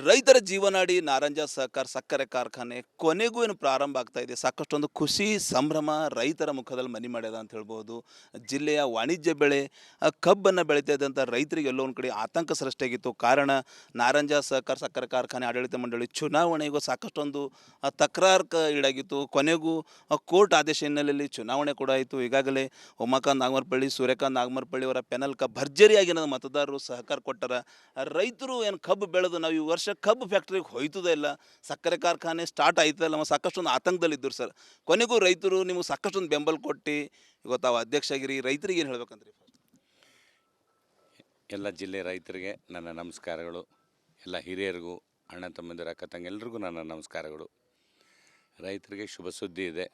ರೈತರ ಜೀವನಾಡಿ ನಾರಂಜ ಸಹಕಾರ ಸಕ್ಕರೆ ಕಾರ್ಖಾನೆ ಕೊನೆಗೂ ಏನು ಪ್ರಾರಂಭ ಆಗ್ತಾ ಇದೆ. ಸಾಕಷ್ಟೊಂದು ಖುಷಿ ಸಂಭ್ರಮ ರೈತರ ಮುಖದಲ್ಲಿ ಮನೆ ಮಾಡ್ಯದ ಅಂತ ಹೇಳ್ಬೋದು. ಜಿಲ್ಲೆಯ ವಾಣಿಜ್ಯ ಬೆಳೆ ಕಬ್ಬನ್ನು ಬೆಳೀತಾ ಇದ್ದಂಥ ರೈತರಿಗೆ ಎಲ್ಲೋ ಒಂದು ಕಡೆ ಆತಂಕ ಸೃಷ್ಟಿಯಾಗಿತ್ತು. ಕಾರಣ ನಾರಂಜ ಸಹಕಾರ ಸಕ್ಕರೆ ಕಾರ್ಖಾನೆ ಆಡಳಿತ ಮಂಡಳಿ ಚುನಾವಣೆಗೂ ಸಾಕಷ್ಟೊಂದು ತಕರಾರು ಈಡಾಗಿತ್ತು. ಕೊನೆಗೂ ಕೋರ್ಟ್ ಆದೇಶ ಹಿನ್ನೆಲೆಯಲ್ಲಿ ಚುನಾವಣೆ ಕೂಡ ಆಯಿತು. ಈಗಾಗಲೇ ಉಮಾಕಾಂತ್ ನಾಗಮರಪಳ್ಳಿ, ಸೂರ್ಯಕಾಂತ್ ನಾಗಮರಪಳ್ಳಿ ಅವರ ಪೆನಲ್ಕ ಭರ್ಜರಿಯಾಗಿ ನನ್ನ ಮತದಾರರು ಸಹಕಾರ ಕೊಟ್ಟಾರ. ರೈತರು ಏನು ಕಬ್ಬು ಬೆಳೆದು ನಾವು ಈ ವರ್ಷ ಕಬ್ಬು ಫ್ಯಾಕ್ಟ್ರಿಗೆ ಹೋಯ್ತದೇ ಇಲ್ಲ, ಸಕ್ಕರೆ ಕಾರ್ಖಾನೆ ಸ್ಟಾರ್ಟ್ ಆಯ್ತಲ್ಲ, ನಾವು ಸಾಕಷ್ಟೊಂದು ಆತಂಕದಲ್ಲಿದ್ದರು ಸರ್. ಕೊನೆಗೂ ರೈತರು ನಿಮಗೆ ಸಾಕಷ್ಟೊಂದು ಬೆಂಬಲ ಕೊಟ್ಟು ಇವತ್ತು ತಾವು ಅಧ್ಯಕ್ಷ ಆಗಿರಿ. ರೈತರಿಗೆ ಏನು ಹೇಳ್ಬೇಕಂದ್ರಿ? ಎಲ್ಲ ಜಿಲ್ಲೆ ರೈತರಿಗೆ ನನ್ನ ನಮಸ್ಕಾರಗಳು. ಎಲ್ಲ ಹಿರಿಯರಿಗೂ, ಅಣ್ಣ ತಮ್ಮಂದಿರ, ಅಕ್ಕ ತಂಗೆಲ್ಲರಿಗೂ ನನ್ನ ನಮಸ್ಕಾರಗಳು. ರೈತರಿಗೆ ಶುಭ ಸುದ್ದಿ ಇದೆ.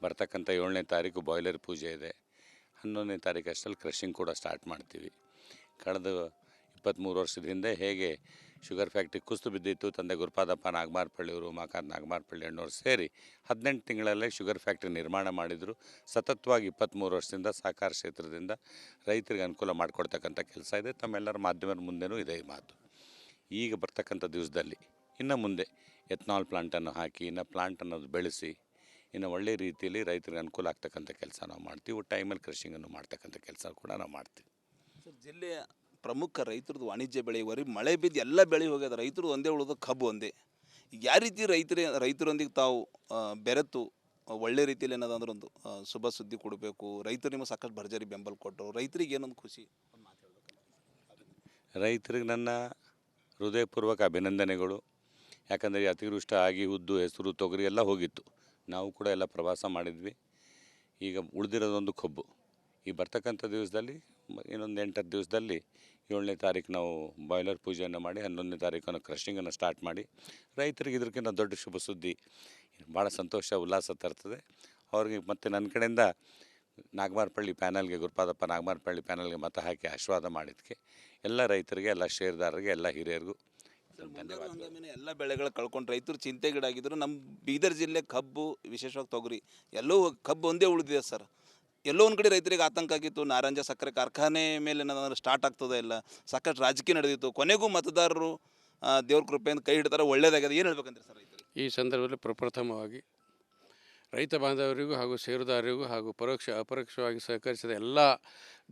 ಬರ್ತಕ್ಕಂಥ 7ನೇ ತಾರೀಕು ಬಾಯ್ಲರ್ ಪೂಜೆ ಇದೆ. 11ನೇ ತಾರೀಕು ಅಷ್ಟರಲ್ಲಿ ಕ್ರಷಿಂಗ್ ಕೂಡ ಸ್ಟಾರ್ಟ್ ಮಾಡ್ತೀವಿ. ಕಳೆದ 23 ವರ್ಷದ ಹಿಂದೆ ಹೇಗೆ ಶುಗರ್ ಫ್ಯಾಕ್ಟ್ರಿ ಕುಸಿದು ಬಿದ್ದಿತ್ತು, ತಂದೆ ಗುರುಪಾದಪ್ಪ ನಾಗಮಾರಪಳ್ಳಿಯವರು, ಉಮಾಕಾಂತ್ ನಾಗಮಾರಪಳ್ಳಿ ಅಣ್ಣವ್ರು ಸೇರಿ 18 ತಿಂಗಳಲ್ಲೇ ಶುಗರ್ ಫ್ಯಾಕ್ಟ್ರಿ ನಿರ್ಮಾಣ ಮಾಡಿದರು. ಸತತವಾಗಿ 23 ವರ್ಷದಿಂದ ಸಹಕಾರ ಕ್ಷೇತ್ರದಿಂದ ರೈತರಿಗೆ ಅನುಕೂಲ ಮಾಡಿಕೊಡ್ತಕ್ಕಂಥ ಕೆಲಸ ಇದೆ. ತಮ್ಮೆಲ್ಲರ ಮಾಧ್ಯಮದ ಮುಂದೆನೂ ಇದೆ ಈ ಮಾತು. ಈಗ ಬರ್ತಕ್ಕಂಥ ದಿವಸದಲ್ಲಿ ಇನ್ನು ಮುಂದೆ ಎಥನಾಲ್ ಪ್ಲಾಂಟನ್ನು ಹಾಕಿ, ಇನ್ನು ಪ್ಲಾಂಟನ್ನು ಬೆಳೆಸಿ, ಇನ್ನು ಒಳ್ಳೆಯ ರೀತಿಯಲ್ಲಿ ರೈತರಿಗೆ ಅನುಕೂಲ ಆಗ್ತಕ್ಕಂಥ ಕೆಲಸ ನಾವು ಮಾಡ್ತೀವಿ. ಟೈಮಲ್ಲಿ ಕೃಷಿಂಗನ್ನು ಮಾಡ್ತಕ್ಕಂಥ ಕೆಲಸ ಕೂಡ ನಾವು ಮಾಡ್ತೀವಿ. ಸರ್, ಜಿಲ್ಲೆಯ ಪ್ರಮುಖ ರೈತರದ್ದು ವಾಣಿಜ್ಯ ಬೆಳೆ ಮಳೆ ಬಿದ್ದು ಎಲ್ಲ ಬೆಳೆ ಹೋಗ್ಯದ. ರೈತರು ಒಂದೇ ಉಳಿದು ಕಬ್ಬು ಒಂದೇ. ಯಾವ ರೀತಿ ರೈತರೊಂದಿಗೆ ತಾವು ಬೆರೆತು ಒಳ್ಳೆ ರೀತಿಯಲ್ಲಿ ಏನದಂದ್ರೆ ಒಂದು ಶುಭ ಸುದ್ದಿ ಕೊಡಬೇಕು. ರೈತರು ನಿಮಗೆ ಸಾಕಷ್ಟು ಭರ್ಜರಿ ಬೆಂಬಲ ಕೊಟ್ಟರು. ರೈತರಿಗೆ ಏನೊಂದು ಖುಷಿ ರೈತರಿಗೆ ನನ್ನ ಹೃದಯಪೂರ್ವಕ ಅಭಿನಂದನೆಗಳು. ಯಾಕಂದರೆ ಅತಿವೃಷ್ಟಿ ಆಗಿ ಉದ್ದು, ಹೆಸರು, ತೊಗರಿ ಎಲ್ಲ ಹೋಗಿತ್ತು. ನಾವು ಕೂಡ ಎಲ್ಲ ಪ್ರವಾಸ ಮಾಡಿದ್ವಿ. ಈಗ ಉಳಿದಿರೋದೊಂದು ಕಬ್ಬು. ಈ ಬರ್ತಕ್ಕಂಥ ದಿವಸದಲ್ಲಿ ಇನ್ನೊಂದು 8-10 ದಿವಸದಲ್ಲಿ 7ನೇ ತಾರೀಕು ನಾವು ಬಾಯ್ಲರ್ ಪೂಜೆಯನ್ನು ಮಾಡಿ 11ನೇ ತಾರೀಕನ್ನು ಕ್ರಷಿಂಗನ್ನು ಸ್ಟಾರ್ಟ್ ಮಾಡಿ ರೈತರಿಗೆ ಇದಕ್ಕಿಂತ ದೊಡ್ಡ ಶುಭ ಸುದ್ದಿ ಭಾಳ ಸಂತೋಷ, ಉಲ್ಲಾಸ ತರ್ತದೆ ಅವ್ರಿಗೆ. ಮತ್ತು ನನ್ನ ಕಡೆಯಿಂದ ನಾಗಮಾರಪಳ್ಳಿ ಪ್ಯಾನಲ್ಗೆ, ಗುರುಪಾದಪ್ಪ ನಾಗಮಾರಪಳ್ಳಿ ಪ್ಯಾನಲ್ಗೆ ಮತ ಹಾಕಿ ಆಶೀರ್ವಾದ ಮಾಡಿದ್ದಕ್ಕೆ ಎಲ್ಲ ರೈತರಿಗೆ, ಎಲ್ಲ ಷೇರುದಾರರಿಗೆ, ಎಲ್ಲ ಹಿರಿಯರಿಗೂ ಧನ್ಯವಾದ. ಎಲ್ಲ ಬೆಳೆಗಳು ಕಳ್ಕೊಂಡು ರೈತರು ಚಿಂತೆಗೀಡಾಗಿದ್ದರು. ನಮ್ಮ ಬೀದರ್ ಜಿಲ್ಲೆ ಕಬ್ಬು, ವಿಶೇಷವಾಗಿ ತೊಗರಿ ಎಲ್ಲೋ ಕಬ್ಬು ಒಂದೇ ಉಳಿದಿದೆ ಸರ್. ಎಲ್ಲೋ ಒಂದು ಕಡೆ ರೈತರಿಗೆ ಆತಂಕ ಆಗಿತ್ತು. ನಾರಂಜ ಸಕ್ಕರೆ ಕಾರ್ಖಾನೆ ಮೇಲೆ ಏನಾದರೂ ಸ್ಟಾರ್ಟ್ ಆಗ್ತದೆ ಇಲ್ಲ, ಸಾಕಷ್ಟು ರಾಜಕೀಯ ನಡೆದಿತ್ತು. ಕೊನೆಗೂ ಮತದಾರರು ದೇವ್ರ ಕೃಪೆಯಿಂದ ಕೈ ಹಿಡ್ತಾರೆ, ಒಳ್ಳೇದಾಗಿದೆ. ಏನು ಹೇಳ್ಬೇಕಂದ್ರೆ ಸರ್ ರೈತರಿಗೆ ಈ ಸಂದರ್ಭದಲ್ಲಿ ಪ್ರಪ್ರಥಮವಾಗಿ ರೈತ ಬಾಂಧವರಿಗೂ ಹಾಗೂ ಷೇರುದಾರರಿಗೂ ಹಾಗೂ ಅಪರೋಕ್ಷವಾಗಿ ಸಹಕರಿಸಿದ ಎಲ್ಲ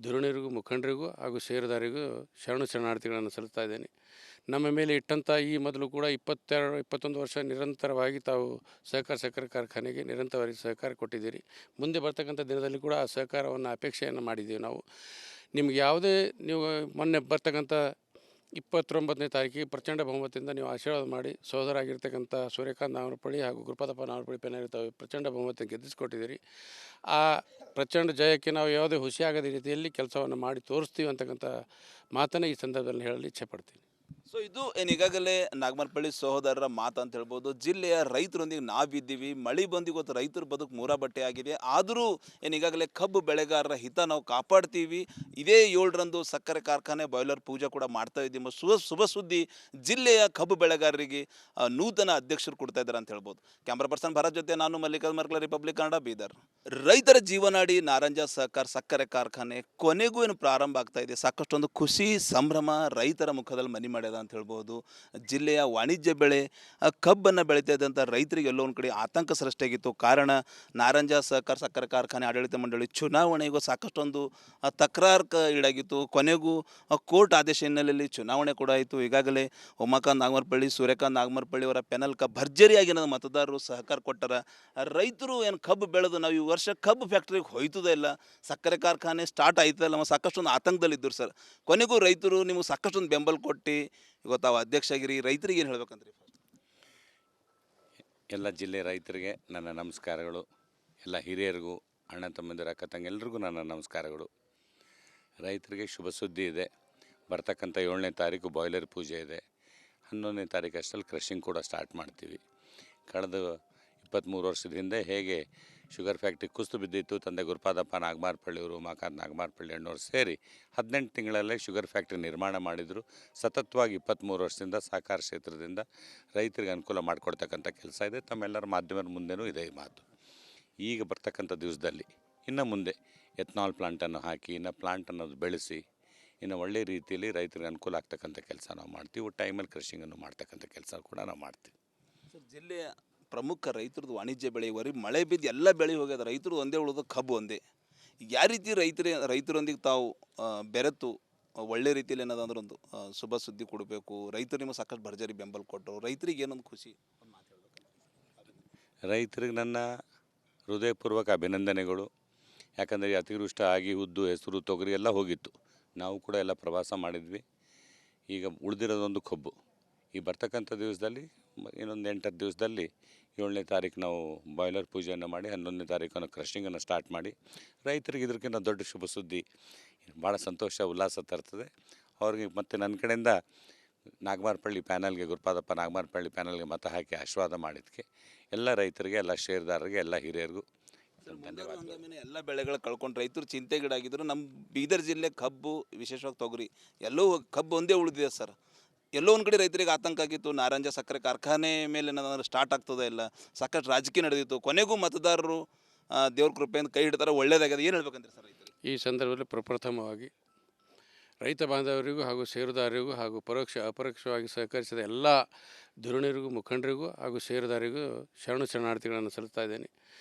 ಧುರೀಣರಿಗೂ, ಮುಖಂಡರಿಗೂ ಹಾಗೂ ಷೇರುದಾರರಿಗೂ ಶರಣಾರ್ಥಿಗಳನ್ನು ಸಲ್ಲಿಸ್ತಾ ಇದ್ದೇನೆ. ನಮ್ಮ ಮೇಲೆ ಇಟ್ಟಂಥ ಈ ಮೊದಲು ಕೂಡ 21 ವರ್ಷ ನಿರಂತರವಾಗಿ ತಾವು ಸಕ್ಕರೆ ಕಾರ್ಖಾನೆಗೆ ನಿರಂತರವಾಗಿ ಸಹಕಾರ ಕೊಟ್ಟಿದ್ದೀರಿ. ಮುಂದೆ ಬರ್ತಕ್ಕಂಥ ದಿನದಲ್ಲಿ ಕೂಡ ಆ ಸಹಕಾರವನ್ನು ಅಪೇಕ್ಷೆಯನ್ನು ಮಾಡಿದ್ದೀವಿ ನಾವು. ನಿಮ್ಗೆ ಯಾವುದೇ ನೀವು ಮೊನ್ನೆ ಬರ್ತಕ್ಕಂಥ 29ನೇ ತಾರೀಕಿಗೆ ಪ್ರಚಂಡ ಬಹುಮತದಿಂದ ನೀವು ಆಶೀರ್ವಾದ ಮಾಡಿ ಸೋದರಾಗಿರ್ತಕ್ಕಂಥ ಸೂರ್ಯಕಾಂತ್ ನಾಗಮರಪಳ್ಳಿ ಹಾಗೂ ಗುರುಪಾದಪ್ಪ ನಾಗಮರಪಳ್ಳಿ ಪೆನಲ್ ತಾವು ಪ್ರಚಂಡ ಬಹುಮತ ಗೆದ್ದಿಸಿಕೊಟ್ಟಿದ್ದೀರಿ. ಆ ಪ್ರಚಂಡ ಜಯಕ್ಕೆ ನಾವು ಯಾವುದೇ ಹುಸಿಯಾಗದ ರೀತಿಯಲ್ಲಿ ಕೆಲಸವನ್ನು ಮಾಡಿ ತೋರಿಸ್ತೀವಿ ಅಂತಕ್ಕಂಥ ಮಾತನ್ನು ಈ ಸಂದರ್ಭದಲ್ಲಿ ಹೇಳಲು ಇಚ್ಛೆ ಪಡ್ತೀನಿ. ಸೊ ಇದು ಏನು ಈಗಾಗಲೇ ನಾಗಮರಪಳ್ಳಿ ಸಹೋದರರ ಮಾತು ಅಂತ ಹೇಳ್ಬೋದು. ಜಿಲ್ಲೆಯ ರೈತರೊಂದಿಗೆ ನಾವಿದ್ದೀವಿ. ಮಳೆ ಬಂದು ಇವತ್ತು ರೈತರ ಬದುಕು ಮೂರ ಬಟ್ಟೆ ಆಗಿದೆ. ಆದರೂ ಏನು ಈಗಾಗಲೇ ಕಬ್ಬು ಬೆಳೆಗಾರರ ಹಿತ ನಾವು ಕಾಪಾಡ್ತೀವಿ. ಇದೇ 7ರಂದು ಸಕ್ಕರೆ ಕಾರ್ಖಾನೆ ಬಾಯ್ಲರ್ ಪೂಜೆ ಕೂಡ ಮಾಡ್ತಾ ಇದ್ದೀವಿ. ಶುಭ ಸುದ್ದಿ ಜಿಲ್ಲೆಯ ಕಬ್ಬು ಬೆಳೆಗಾರರಿಗೆ ನೂತನ ಅಧ್ಯಕ್ಷರು ಕೊಡ್ತಾ ಇದ್ದಾರೆ ಅಂತ ಹೇಳ್ಬೋದು. ಕ್ಯಾಮ್ರಾ ಪರ್ಸನ್ ಭರತ್ ಜೊತೆ ನಾನು ಮಲ್ಲಿಕಾರ್ಜುನ್ ಮರ್ಕಲ, ರಿಪಬ್ಲಿಕ್ ಕನ್ನಡ, ಬೀದರ್. ರೈತರ ಜೀವನಾಡಿ ನಾರಂಜ ಸಹಕಾರ ಸಕ್ಕರೆ ಕಾರ್ಖಾನೆ ಕೊನೆಗೂ ಏನು ಪ್ರಾರಂಭ ಆಗ್ತಾ ಇದೆ. ಸಾಕಷ್ಟೊಂದು ಖುಷಿ ಸಂಭ್ರಮ ರೈತರ ಮುಖದಲ್ಲಿ ಮನೆ ಮಾಡ್ಯದ ಅಂತ ಹೇಳ್ಬೋದು. ಜಿಲ್ಲೆಯ ವಾಣಿಜ್ಯ ಬೆಳೆ ಕಬ್ಬನ್ನು ಬೆಳೀತಾ ಇದ್ದಂಥ ರೈತರಿಗೆ ಎಲ್ಲೋ ಒಂದು ಕಡೆ ಆತಂಕ ಸೃಷ್ಟಿಯಾಗಿತ್ತು. ಕಾರಣ ನಾರಂಜ ಸಹಕಾರ ಸಕ್ಕರೆ ಕಾರ್ಖಾನೆ ಆಡಳಿತ ಮಂಡಳಿ ಚುನಾವಣೆಗೂ ಸಾಕಷ್ಟೊಂದು ತಕರಾರು ಈಡಾಗಿತ್ತು. ಕೊನೆಗೂ ಕೋರ್ಟ್ ಆದೇಶ ಹಿನ್ನೆಲೆಯಲ್ಲಿ ಚುನಾವಣೆ ಕೂಡ ಆಯಿತು. ಈಗಾಗಲೇ ಉಮಾಕಾಂತ್ ನಾಗಮರಪಳ್ಳಿ, ಸೂರ್ಯಕಾಂತ್ ನಾಗಮರಪಳ್ಳಿ ಅವರ ಪೆನಲ್ಕ ಭರ್ಜರಿಯಾಗಿ ನನ್ನ ಮತದಾರರು ಸಹಕಾರ ಕೊಟ್ಟಾರ. ರೈತರು ಏನು ಕಬ್ಬು ಬೆಳೆದು ನಾವು ಈ ವರ್ಷ ಕಬ್ಬು ಫ್ಯಾಕ್ಟ್ರಿಗೆ ಹೋಯ್ತದೇ ಇಲ್ಲ, ಸಕ್ಕರೆ ಕಾರ್ಖಾನೆ ಸ್ಟಾರ್ಟ್ ಆಯ್ತಲ್ಲ, ನಾವು ಸಾಕಷ್ಟೊಂದು ಆತಂಕದಲ್ಲಿದ್ದರು ಸರ್. ಕೊನೆಗೂ ರೈತರು ನಿಮಗೆ ಸಾಕಷ್ಟೊಂದು ಬೆಂಬಲ ಕೊಟ್ಟು ಇವತ್ತು ತಾವು ಅಧ್ಯಕ್ಷ ಆಗಿರಿ. ರೈತರಿಗೆ ಏನು ಹೇಳ್ಬೇಕಂದ್ರಿ? ಎಲ್ಲ ಜಿಲ್ಲೆ ರೈತರಿಗೆ ನನ್ನ ನಮಸ್ಕಾರಗಳು. ಎಲ್ಲ ಹಿರಿಯರಿಗೂ, ಅಣ್ಣ ತಮ್ಮಂದಿರ, ಅಕ್ಕ ತಂಗೆಲ್ಲರಿಗೂ ನನ್ನ ನಮಸ್ಕಾರಗಳು. ರೈತರಿಗೆ ಶುಭ ಸುದ್ದಿ ಇದೆ. ಬರ್ತಕ್ಕಂಥ 7ನೇ ತಾರೀಕು ಬಾಯ್ಲರ್ ಪೂಜೆ ಇದೆ. 11ನೇ ತಾರೀಕು ಅಷ್ಟರಲ್ಲಿ ಕ್ರಷಿಂಗ್ ಕೂಡ ಸ್ಟಾರ್ಟ್ ಮಾಡ್ತೀವಿ. ಕಳೆದ 23 ವರ್ಷದ ಹಿಂದೆ ಹೇಗೆ ಶುಗರ್ ಫ್ಯಾಕ್ಟ್ರಿ ಕುಸಿದು ಬಿದ್ದಿತ್ತು, ತಂದೆ ಗುರುಪಾದಪ್ಪ ನಾಗಮಾರಪಳ್ಳಿಯವರು, ಉಮಾಕಾಂತ್ ನಾಗಮಾರಪಳ್ಳಿ ಅಣ್ಣವ್ರು ಸೇರಿ 18 ತಿಂಗಳಲ್ಲೇ ಶುಗರ್ ಫ್ಯಾಕ್ಟ್ರಿ ನಿರ್ಮಾಣ ಮಾಡಿದರು. ಸತತವಾಗಿ 23 ವರ್ಷದಿಂದ ಸಹಕಾರ ಕ್ಷೇತ್ರದಿಂದ ರೈತರಿಗೆ ಅನುಕೂಲ ಮಾಡಿಕೊಡ್ತಕ್ಕಂಥ ಕೆಲಸ ಇದೆ. ತಮ್ಮೆಲ್ಲರ ಮಾಧ್ಯಮದ ಮುಂದೆನೂ ಇದೆ ಈ ಮಾತು. ಈಗ ಬರ್ತಕ್ಕಂಥ ದಿವಸದಲ್ಲಿ ಇನ್ನು ಮುಂದೆ ಎಥನಾಲ್ ಪ್ಲಾಂಟನ್ನು ಹಾಕಿ, ಇನ್ನು ಪ್ಲಾಂಟನ್ನು ಬೆಳೆಸಿ, ಇನ್ನು ಒಳ್ಳೆ ರೀತಿಯಲ್ಲಿ ರೈತರಿಗೆ ಅನುಕೂಲ ಆಗ್ತಕ್ಕಂಥ ಕೆಲಸ ನಾವು ಮಾಡ್ತೀವಿ. ಟೈಮಲ್ಲಿ ಕ್ರಷಿಂಗನ್ನು ಮಾಡ್ತಕ್ಕಂಥ ಕೆಲಸ ಕೂಡ ನಾವು ಮಾಡ್ತೀವಿ. ಸರ್, ಜಿಲ್ಲೆಯ ಪ್ರಮುಖ ರೈತರದ್ದು ವಾಣಿಜ್ಯ ಬೆಳೆ ವರಿ ಮಳೆ ಬಿದ್ದು ಎಲ್ಲ ಬೆಳೆ ಹೋಗ್ಯದ, ರೈತರು ಒಂದೇ ಉಳಿದು ಕಬ್ಬು ಒಂದೇ. ಯಾವ ರೀತಿ ರೈತರೊಂದಿಗೆ ತಾವು ಬೆರೆತು ಒಳ್ಳೆ ರೀತಿಯಲ್ಲಿ ಏನದಂದ್ರೆ ಒಂದು ಶುಭ ಸುದ್ದಿ ಕೊಡಬೇಕು, ರೈತರು ನಿಮಗೆ ಸಾಕಷ್ಟು ಭರ್ಜರಿ ಬೆಂಬಲ ಕೊಟ್ಟರು, ರೈತರಿಗೆ ಏನೊಂದು ಖುಷಿ ಒಂದು ಮಾತು ಹೇಳ್ಬೇಕು. ರೈತರಿಗೆ ನನ್ನ ಹೃದಯಪೂರ್ವಕ ಅಭಿನಂದನೆಗಳು. ಯಾಕಂದರೆ ಈ ಅತಿವೃಷ್ಟಿ ಆಗಿ ಉದ್ದು, ಹೆಸರು, ತೊಗರಿ ಎಲ್ಲ ಹೋಗಿತ್ತು. ನಾವು ಕೂಡ ಎಲ್ಲ ಪ್ರವಾಸ ಮಾಡಿದ್ವಿ. ಈಗ ಉಳಿದಿರೋದೊಂದು ಕಬ್ಬು. ಈ ಬರ್ತಕ್ಕಂಥ ದಿವಸದಲ್ಲಿ ಇನ್ನೊಂದು 8-10 ದಿವಸದಲ್ಲಿ 7ನೇ ತಾರೀಕು ನಾವು ಬಾಯ್ಲರ್ ಪೂಜೆಯನ್ನು ಮಾಡಿ 11ನೇ ತಾರೀಕನ್ನು ಕ್ರಷಿಂಗನ್ನು ಸ್ಟಾರ್ಟ್ ಮಾಡಿ ರೈತರಿಗೆ ಇದಕ್ಕಿಂತ ದೊಡ್ಡ ಶುಭ ಸುದ್ದಿ ಭಾಳ ಸಂತೋಷ, ಉಲ್ಲಾಸ ತರ್ತದೆ ಅವ್ರಿಗೆ. ಮತ್ತು ನನ್ನ ಕಡೆಯಿಂದ ನಾಗಮಾರಪಳ್ಳಿ ಪ್ಯಾನಲ್ಗೆ, ಗುರುಪಾದಪ್ಪ ನಾಗಮಾರಪಳ್ಳಿ ಪ್ಯಾನಲ್ಗೆ ಮತ ಹಾಕಿ ಆಶೀರ್ವಾದ ಮಾಡಿದ್ದಕ್ಕೆ ಎಲ್ಲ ರೈತರಿಗೆ, ಎಲ್ಲ ಷೇರುದಾರರಿಗೆ, ಎಲ್ಲ ಹಿರಿಯರಿಗೂ ಧನ್ಯವಾದ. ಹಂಗಾಮಿನ ಎಲ್ಲ ಬೆಳೆಗಳು ಕಳ್ಕೊಂಡು ರೈತರು ಚಿಂತೆಗೀಡಾಗಿದ್ದರು. ನಮ್ಮ ಬೀದರ್ ಜಿಲ್ಲೆ ಕಬ್ಬು, ವಿಶೇಷವಾಗಿ ತೊಗರಿ ಎಲ್ಲೋ ಕಬ್ಬು ಒಂದೇ ಉಳಿದಿದೆ ಸರ್. ಎಲ್ಲೋ ಒಂದು ಕಡೆ ರೈತರಿಗೆ ಆತಂಕ ಆಗಿತ್ತು, ನಾರಂಜ ಸಕ್ಕರೆ ಕಾರ್ಖಾನೆ ಮೇಲೆ ಏನಾದ್ರು ಸ್ಟಾರ್ಟ್ ಆಗ್ತದೆ ಇಲ್ಲ, ಸಾಕಷ್ಟು ರಾಜಕೀಯ ನಡೆದಿತ್ತು. ಕೊನೆಗೂ ಮತದಾರರು ದೇವ್ರ ಕೃಪೆಯಿಂದ ಕೈ ಹಿಡ್ತಾರೆ, ಒಳ್ಳೇದಾಗಿದೆ. ಏನು ಹೇಳ್ಬೇಕಂದ್ರೆ ಸರ್ ರೈತರಿಗೆ ಈ ಸಂದರ್ಭದಲ್ಲಿ ಪ್ರಪ್ರಥಮವಾಗಿ ರೈತ ಬಾಂಧವರಿಗೂ ಹಾಗೂ ಷೇರುದಾರರಿಗೂ ಹಾಗೂ ಅಪರೋಕ್ಷವಾಗಿ ಸಹಕರಿಸಿದ ಎಲ್ಲ ಧುರೀಣರಿಗೂ, ಮುಖಂಡರಿಗೂ ಹಾಗೂ ಷೇರುದಾರರಿಗೂ ಶರಣಾರ್ಥಿಗಳನ್ನು ಸಲ್ಲಿಸ್ತಾ ಇದ್ದೇನೆ.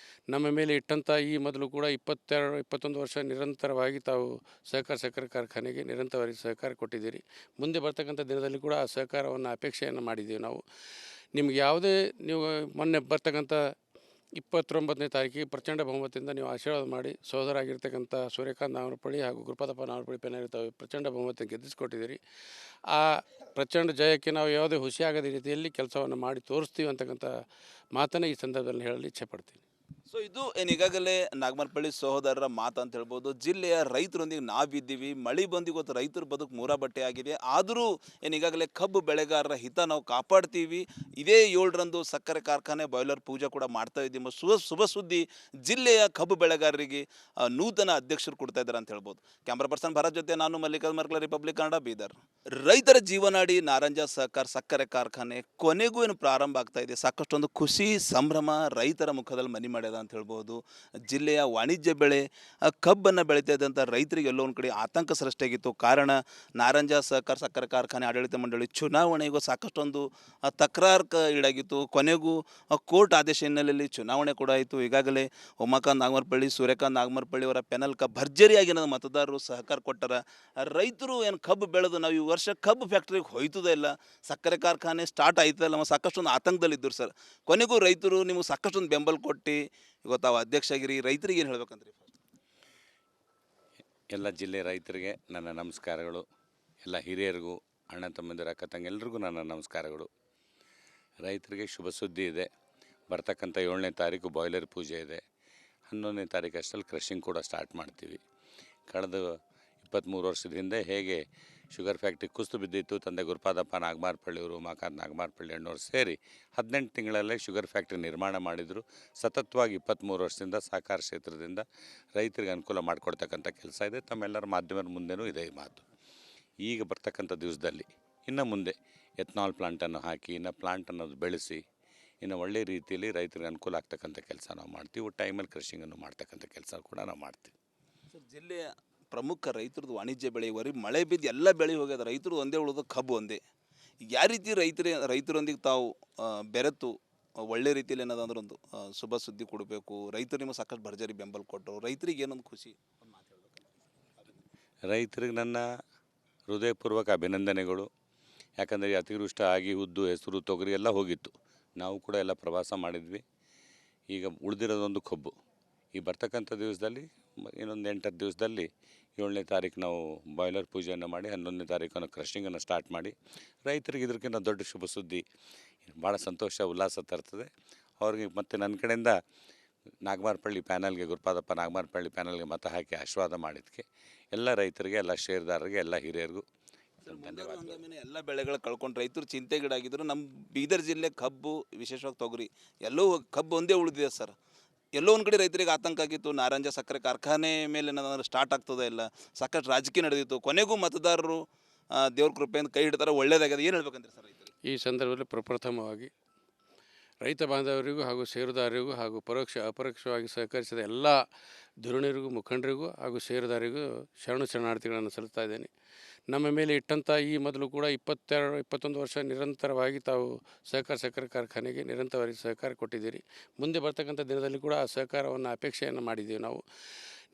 ನಮ್ಮ ಮೇಲೆ ಇಟ್ಟಂಥ ಈ ಮೊದಲು ಕೂಡ 22-21 ವರ್ಷ ನಿರಂತರವಾಗಿ ತಾವು ಸಹಕಾರ ಸಕ್ಕರೆ ಕಾರ್ಖಾನೆಗೆ ನಿರಂತರವಾಗಿ ಸಹಕಾರ ಕೊಟ್ಟಿದ್ದೀರಿ. ಮುಂದೆ ಬರ್ತಕ್ಕಂಥ ದಿನದಲ್ಲಿ ಕೂಡ ಆ ಸಹಕಾರವನ್ನು ಅಪೇಕ್ಷೆಯನ್ನು ಮಾಡಿದ್ದೀವಿ ನಾವು. ನಿಮ್ಗೆ ಯಾವುದೇ ನೀವು ಮೊನ್ನೆ ಬರ್ತಕ್ಕಂಥ 29ನೇ ತಾರೀಕಿಗೆ ಪ್ರಚಂಡ ಬಹುಮತದಿಂದ ನೀವು ಆಶೀರ್ವಾದ ಮಾಡಿ ಸೋದರಾಗಿರ್ತಕ್ಕಂಥ ಸೂರ್ಯಕಾಂತ್ ನಾಗರಪಳ್ಳಿ ಹಾಗೂ ಗುರುಪಾದಪ್ಪ ನಾಗರಪಳ್ಳಿ ಪೆನಾರಿ ತಾವು ಪ್ರಚಂಡ ಬಹುಮತ ಗೆದ್ದಿಸಿಕೊಟ್ಟಿದ್ದೀರಿ. ಆ ಪ್ರಚಂಡ ಜಯಕ್ಕೆ ನಾವು ಯಾವುದೇ ಹುಸಿಯಾಗದ ರೀತಿಯಲ್ಲಿ ಕೆಲಸವನ್ನು ಮಾಡಿ ತೋರಿಸ್ತೀವಿ ಅಂತಕ್ಕಂಥ ಮಾತನ್ನು ಈ ಸಂದರ್ಭದಲ್ಲಿ ಹೇಳಲು ಇಚ್ಛೆ ಪಡ್ತೀನಿ. ಸೊ ಇದು ಏನು ಈಗಾಗಲೇ ನಾಗಮರಪಳ್ಳಿ ಸಹೋದರರ ಮಾತು ಅಂತ ಹೇಳ್ಬೋದು. ಜಿಲ್ಲೆಯ ರೈತರೊಂದಿಗೆ ನಾವಿದ್ದೀವಿ, ಮಳೆ ಬಂದು ಇವತ್ತು ರೈತರ ಬದುಕು ಮೂರ ಬಟ್ಟೆ ಆಗಿದೆ. ಆದರೂ ಏನು ಈಗಾಗಲೇ ಕಬ್ಬು ಬೆಳೆಗಾರರ ಹಿತ ನಾವು ಕಾಪಾಡ್ತೀವಿ. ಇದೇ 7ರಂದು ಸಕ್ಕರೆ ಕಾರ್ಖಾನೆ ಬಾಯ್ಲರ್ ಪೂಜೆ ಕೂಡ ಮಾಡ್ತಾ ಇದ್ದೀವಿ. ಶುಭ ಸುದ್ದಿ ಜಿಲ್ಲೆಯ ಕಬ್ಬು ಬೆಳೆಗಾರರಿಗೆ ನೂತನ ಅಧ್ಯಕ್ಷರು ಕೊಡ್ತಾ ಇದ್ದಾರೆ ಅಂತ ಹೇಳ್ಬೋದು. ಕ್ಯಾಮ್ರಾ ಪರ್ಸನ್ ಭರತ್ ಜೊತೆ ನಾನು ಮಲ್ಲಿಕಾರ್ಜುನ್ ಮರ್ಕಲ, ರಿಪಬ್ಲಿಕ್ ಕನ್ನಡ, ಬೀದರ್. ರೈತರ ಜೀವನಾಡಿ ನಾರಂಜ ಸಕ್ಕರೆ ಕಾರ್ಖಾನೆ ಕೊನೆಗೂ ಏನು ಪ್ರಾರಂಭ ಆಗ್ತಾ ಇದೆ. ಸಾಕಷ್ಟೊಂದು ಖುಷಿ, ಸಂಭ್ರಮ ರೈತರ ಮುಖದಲ್ಲಿ ಮನಿ ಮಾಡ್ಯದ ಅಂತ ಹೇಳ್ಬೋದು. ಜಿಲ್ಲೆಯ ವಾಣಿಜ್ಯ ಬೆಳೆ ಕಬ್ಬನ್ನು ಬೆಳೀತಾ ಇದ್ದಂಥ ರೈತರಿಗೆ ಎಲ್ಲೋ ಒಂದು ಕಡೆ ಆತಂಕ ಸೃಷ್ಟಿಯಾಗಿತ್ತು. ಕಾರಣ ನಾರಂಜ ಸಕ್ಕರೆ ಕಾರ್ಖಾನೆ ಆಡಳಿತ ಮಂಡಳಿ ಚುನಾವಣೆಗೂ ಸಾಕಷ್ಟೊಂದು ತಕರಾರು ಈಡಾಗಿತ್ತು. ಕೊನೆಗೂ ಕೋರ್ಟ್ ಆದೇಶ ಹಿನ್ನೆಲೆಯಲ್ಲಿ ಚುನಾವಣೆ ಕೂಡ ಆಯಿತು. ಈಗಾಗಲೇ ಉಮಾಕಾಂತ್ ನಾಗಮರಪಳ್ಳಿ, ಸೂರ್ಯಕಾಂತ್ ನಾಗಮರಪಳ್ಳಿ ಅವರ ಪೆನಲ್ಕ ಭರ್ಜರಿಯಾಗಿ ನನ್ನ ಮತದಾರರು ಸಹಕಾರ ಕೊಟ್ಟಾರ. ರೈತರು ಏನು ಕಬ್ಬು ಬೆಳೆದು ನಾವು ಈ ವರ್ಷ ಕಬ್ಬು ಫ್ಯಾಕ್ಟ್ರಿಗೆ ಹೋಯ್ತದೇ ಇಲ್ಲ, ಸಕ್ಕರೆ ಕಾರ್ಖಾನೆ ಸ್ಟಾರ್ಟ್ ಆಯ್ತಲ್ಲ, ಸಾಕಷ್ಟೊಂದು ಆತಂಕದಲ್ಲಿದ್ದರು ಸರ್. ಕೊನೆಗೂ ರೈತರು ನಿಮಗೆ ಸಾಕಷ್ಟೊಂದು ಬೆಂಬಲ ಕೊಟ್ಟು ಇವತ್ತು ತಾವು ಅಧ್ಯಕ್ಷ ಆಗಿರಿ. ರೈತರಿಗೆ ಏನು ಹೇಳ್ಬೇಕಂದ್ರಿ? ಎಲ್ಲ ಜಿಲ್ಲೆ ರೈತರಿಗೆ ನನ್ನ ನಮಸ್ಕಾರಗಳು. ಎಲ್ಲ ಹಿರಿಯರಿಗೂ, ಅಣ್ಣ ತಮ್ಮಂದಿರ, ಅಕ್ಕ ತಂಗೆಲ್ಲರಿಗೂ ನನ್ನ ನಮಸ್ಕಾರಗಳು. ರೈತರಿಗೆ ಶುಭ ಸುದ್ದಿ ಇದೆ. ಬರ್ತಕ್ಕಂಥ 7ನೇ ತಾರೀಕು ಬಾಯ್ಲರ್ ಪೂಜೆ ಇದೆ. 11ನೇ ತಾರೀಕು ಅಷ್ಟರಲ್ಲಿ ಕ್ರಷಿಂಗ್ ಕೂಡ ಸ್ಟಾರ್ಟ್ ಮಾಡ್ತೀವಿ. ಕಳೆದ 23 ವರ್ಷದ ಹಿಂದೆ ಹೇಗೆ ಶುಗರ್ ಫ್ಯಾಕ್ಟ್ರಿ ಕುಸಿದು ಬಿದ್ದಿತ್ತು, ತಂದೆ ಗುರುಪಾದಪ್ಪ ನಾಗಮಾರಪಳ್ಳಿಯವರು, ಉಮಾಕಾಂತ್ ನಾಗಮಾರಪಳ್ಳಿ ಅಣ್ಣವ್ರು ಸೇರಿ 18 ತಿಂಗಳಲ್ಲೇ ಶುಗರ್ ಫ್ಯಾಕ್ಟ್ರಿ ನಿರ್ಮಾಣ ಮಾಡಿದರು. ಸತತವಾಗಿ 23 ವರ್ಷದಿಂದ ಸಹಕಾರ ಕ್ಷೇತ್ರದಿಂದ ರೈತರಿಗೆ ಅನುಕೂಲ ಮಾಡಿಕೊಡ್ತಕ್ಕಂಥ ಕೆಲಸ ಇದೆ. ತಮ್ಮೆಲ್ಲರ ಮಾಧ್ಯಮದ ಮುಂದೆನೂ ಇದೆ ಈ ಮಾತು. ಈಗ ಬರ್ತಕ್ಕಂಥ ದಿವಸದಲ್ಲಿ ಇನ್ನು ಮುಂದೆ ಎಥನಾಲ್ ಪ್ಲಾಂಟನ್ನು ಹಾಕಿ, ಇನ್ನು ಪ್ಲಾಂಟನ್ನು ಬೆಳೆಸಿ, ಇನ್ನು ಒಳ್ಳೆ ರೀತಿಯಲ್ಲಿ ರೈತರಿಗೆ ಅನುಕೂಲ ಆಗ್ತಕ್ಕಂಥ ಕೆಲಸ ನಾವು ಮಾಡ್ತೀವಿ. ಟೈಮಲ್ಲಿ ಕ್ರಷಿಂಗನ್ನು ಮಾಡ್ತಕ್ಕಂಥ ಕೆಲಸ ಕೂಡ ನಾವು ಮಾಡ್ತೀವಿ. ಸರ್, ಜಿಲ್ಲೆಯ ಪ್ರಮುಖ ರೈತರದ್ದು ವಾಣಿಜ್ಯ ಬೆಳೆ ವರಿ ಮಳೆ ಬಿದ್ದು ಎಲ್ಲ ಬೆಳೆ ಹೋಗ್ಯದ, ರೈತರು ಒಂದೇ ಉಳಿದು ಕಬ್ಬು ಒಂದೇ. ಯಾವ ರೀತಿ ರೈತರೊಂದಿಗೆ ತಾವು ಬೆರೆತು ಒಳ್ಳೆ ರೀತಿಯಲ್ಲಿ ಏನದಂದ್ರೆ ಒಂದು ಶುಭ ಸುದ್ದಿ ಕೊಡಬೇಕು, ರೈತರು ನಿಮಗೆ ಸಾಕಷ್ಟು ಭರ್ಜರಿ ಬೆಂಬಲ ಕೊಟ್ಟರು, ರೈತರಿಗೆ ಏನೊಂದು ಖುಷಿ ಒಂದು ಮಾತು ಹೇಳ್ಬೇಕು. ರೈತರಿಗೆ ನನ್ನ ಹೃದಯಪೂರ್ವಕ ಅಭಿನಂದನೆಗಳು. ಯಾಕಂದರೆ ಈ ಅತಿವೃಷ್ಟಿ ಆಗಿ ಉದ್ದು, ಹೆಸರು, ತೊಗರಿ ಎಲ್ಲ ಹೋಗಿತ್ತು. ನಾವು ಕೂಡ ಎಲ್ಲ ಪ್ರವಾಸ ಮಾಡಿದ್ವಿ. ಈಗ ಉಳಿದಿರೋದೊಂದು ಕಬ್ಬು. ಈ ಬರ್ತಕ್ಕಂಥ ದಿವಸದಲ್ಲಿ ಇನ್ನೊಂದು 8-10 ದಿವಸದಲ್ಲಿ 7ನೇ ತಾರೀಕು ನಾವು ಬಾಯ್ಲರ್ ಪೂಜೆಯನ್ನು ಮಾಡಿ 11ನೇ ತಾರೀಕನ್ನು ಕ್ರಷಿಂಗನ್ನು ಸ್ಟಾರ್ಟ್ ಮಾಡಿ ರೈತರಿಗೆ ಇದಕ್ಕಿಂತ ದೊಡ್ಡ ಶುಭ ಸುದ್ದಿ ಭಾಳ ಸಂತೋಷ, ಉಲ್ಲಾಸ ತರ್ತದೆ ಅವ್ರಿಗೆ. ಮತ್ತು ನನ್ನ ಕಡೆಯಿಂದ ನಾಗಮಾರಪಳ್ಳಿ ಪ್ಯಾನಲ್ಗೆ, ಗುರುಪಾದಪ್ಪ ನಾಗಮಾರಪಳ್ಳಿ ಪ್ಯಾನಲ್ಗೆ ಮತ ಹಾಕಿ ಆಶೀರ್ವಾದ ಮಾಡಿದ್ದಕ್ಕೆ ಎಲ್ಲ ರೈತರಿಗೆ, ಎಲ್ಲ ಷೇರುದಾರರಿಗೆ, ಎಲ್ಲ ಹಿರಿಯರಿಗೂ ಧನ್ಯವಾದ. ಹಂಗಾಮಿನ ಎಲ್ಲ ಬೆಳೆಗಳು ಕಳ್ಕೊಂಡು ರೈತರು ಚಿಂತೆಗೀಡಾಗಿದ್ದರು. ನಮ್ಮ ಬೀದರ್ ಜಿಲ್ಲೆ ಕಬ್ಬು, ವಿಶೇಷವಾಗಿ ತೊಗರಿ ಎಲ್ಲೋ ಕಬ್ಬು ಒಂದೇ ಉಳಿದಿದೆ ಸರ್. ಎಲ್ಲೋ ಒಂದು ಕಡೆ ರೈತರಿಗೆ ಆತಂಕ ಆಗಿತ್ತು, ನಾರಂಜ ಸಕ್ಕರೆ ಕಾರ್ಖಾನೆ ಮೇಲೆ ಏನಾದ್ರು ಸ್ಟಾರ್ಟ್ ಆಗ್ತದೆ ಇಲ್ಲ, ಸಾಕಷ್ಟು ರಾಜಕೀಯ ನಡೆದಿತ್ತು. ಕೊನೆಗೂ ಮತದಾರರು ದೇವ್ರ ಕೃಪೆಯಿಂದ ಕೈ ಹಿಡ್ತಾರೆ, ಒಳ್ಳೇದಾಗಿದೆ. ಏನು ಹೇಳ್ಬೇಕಂದ್ರೆ ಸರ್ ರೈತರಿಗೆ? ಈ ಸಂದರ್ಭದಲ್ಲಿ ಪ್ರಪ್ರಥಮವಾಗಿ ರೈತ ಬಾಂಧವರಿಗೂ ಹಾಗೂ ಷೇರುದಾರರಿಗೂ ಹಾಗೂ ಅಪರೋಕ್ಷವಾಗಿ ಸಹಕರಿಸಿದ ಎಲ್ಲ ಧುರೀಣರಿಗೂ ಮುಖಂಡರಿಗೂ ಹಾಗೂ ಷೇರುದಾರರಿಗೂ ಶರಣಾರ್ಥಿಗಳನ್ನು ಸಲ್ಲಿಸ್ತಾ ಇದ್ದೇನೆ. ನಮ್ಮ ಮೇಲೆ ಇಟ್ಟಂಥ ಈ ಮೊದಲು ಕೂಡ 21 ವರ್ಷ ನಿರಂತರವಾಗಿ ತಾವು ಸಕ್ಕರೆ ಕಾರ್ಖಾನೆಗೆ ನಿರಂತರವಾಗಿ ಸಹಕಾರ ಕೊಟ್ಟಿದ್ದೀರಿ. ಮುಂದೆ ಬರ್ತಕ್ಕಂಥ ದಿನದಲ್ಲಿ ಕೂಡ ಆ ಸಹಕಾರವನ್ನು ಅಪೇಕ್ಷೆಯನ್ನು ಮಾಡಿದ್ದೀವಿ. ನಾವು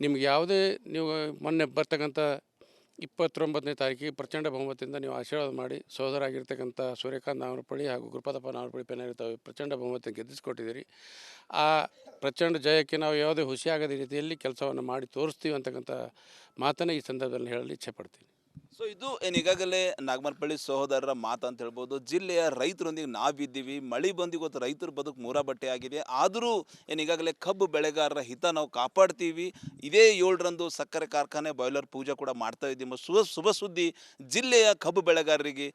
ನಿಮ್ಗೆ ಯಾವುದೇ ನೀವು ಮೊನ್ನೆ ಬರ್ತಕ್ಕಂಥ 29ನೇ ತಾರೀಕಿಗೆ ಪ್ರಚಂಡ ಬಹುಮತದಿಂದ ನೀವು ಆಶೀರ್ವಾದ ಮಾಡಿ ಸೋದರಾಗಿರ್ತಕ್ಕಂಥ ಸೂರ್ಯಕಾಂತ್ ನಾಮರಪಳ್ಳಿ ಹಾಗೂ ಗುರುಪಾದಪ್ಪ ನಾಮರಪಳ್ಳಿ ಪೆನ್ನರಿ ತಾವು ಪ್ರಚಂಡ ಬಹುಮತ ಗೆದ್ದಿಸಿಕೊಟ್ಟಿದ್ದೀರಿ. ಆ ಪ್ರಚಂಡ ಜಯಕ್ಕೆ ನಾವು ಯಾವುದೇ ಹುಸಿಯಾಗದ ರೀತಿಯಲ್ಲಿ ಕೆಲಸವನ್ನು ಮಾಡಿ ತೋರಿಸ್ತೀವಿ ಅಂತಕ್ಕಂಥ ಮಾತನ್ನು ಈ ಸಂದರ್ಭದಲ್ಲಿ ಹೇಳಲು ಇಚ್ಛೆ ಪಡ್ತೀನಿ. ಸೊ ಇದು ಈಗಾಗಲೇ ನಾಗಮರಪಳ್ಳಿ ಸಹೋದರರ ಮಾತು ಅಂತ ಹೇಳ್ಬೋದು. ಜಿಲ್ಲೆಯ ರೈತರೊಂದಿಗೆ ನಾವಿದ್ದೀವಿ, ಮಳೆ ಬಂದು ಇವತ್ತು ರೈತರ ಬದುಕು ಮೂರ ಬಟ್ಟೆ ಆಗಿದೆ. ಆದರೂ ಈಗಾಗಲೇ ಕಬ್ಬು ಬೆಳೆಗಾರರ ಹಿತ ನಾವು ಕಾಪಾಡ್ತೀವಿ. ಇದೇ 7ರಂದು ಸಕ್ಕರೆ ಕಾರ್ಖಾನೆ ಬಾಯ್ಲರ್ ಪೂಜೆ ಕೂಡ ಮಾಡ್ತಾ ಇದ್ದೀವಿ. ಶುಭ ಸುದ್ದಿ ಜಿಲ್ಲೆಯ ಕಬ್ಬು ಬೆಳೆಗಾರರಿಗೆ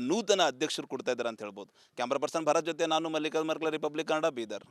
ನೂತನ ಅಧ್ಯಕ್ಷರು ಕೊಡ್ತಾ ಇದ್ದಾರೆ ಅಂತ ಹೇಳ್ಬೋದು. ಕ್ಯಾಮ್ರಾ ಪರ್ಸನ್ ಭರತ್ ಜೊತೆ ನಾನು ಮಲ್ಲಿಕಾರ್ಜುನ್ ಮರ್ಕಲ, ರಿಪಬ್ಲಿಕ್ ಕನ್ನಡ, ಬೀದರ್.